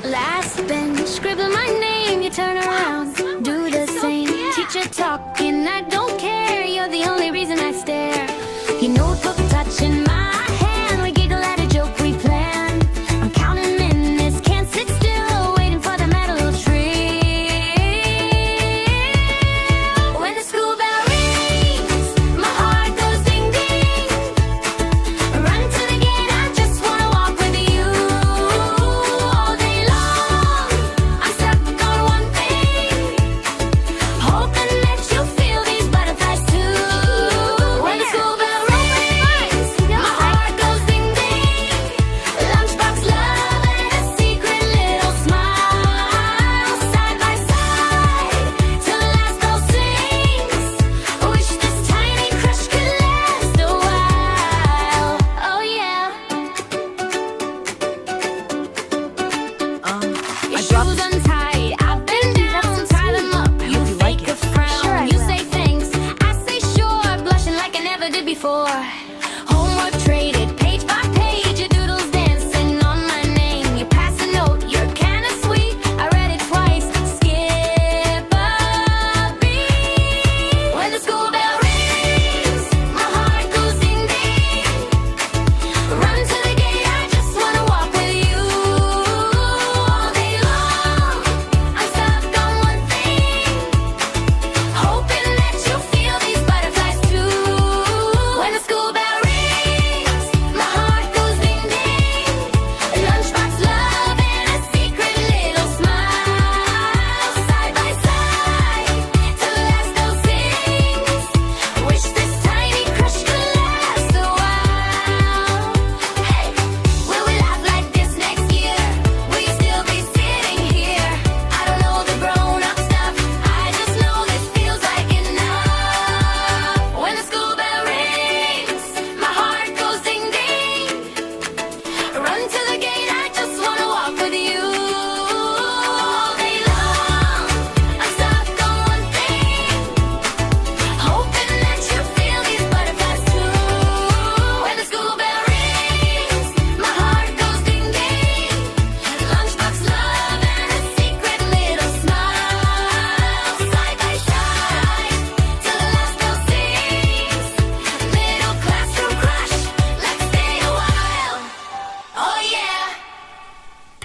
Last bench, scribble my name, you turn around, do the same. Teacher talking, I don't care, you're the only reason I stare. Your notebook touching my hand, we giggle at a joke we plan. I'm counting minutes, can't sit still, waiting for the medal tree. When the school bell rings, my heart goes ding ding. Run to the gate, I just wanna walk with you all day long. I'm stuck on one thing, hoping that you feel these butterflies too. When the school bell rings, my heart goes ding ding. Lunchbox love and a secret little smile, side by side till the last bell sings. Wish this tiny crush could last a while. Oh yeah. I Your dropped shoes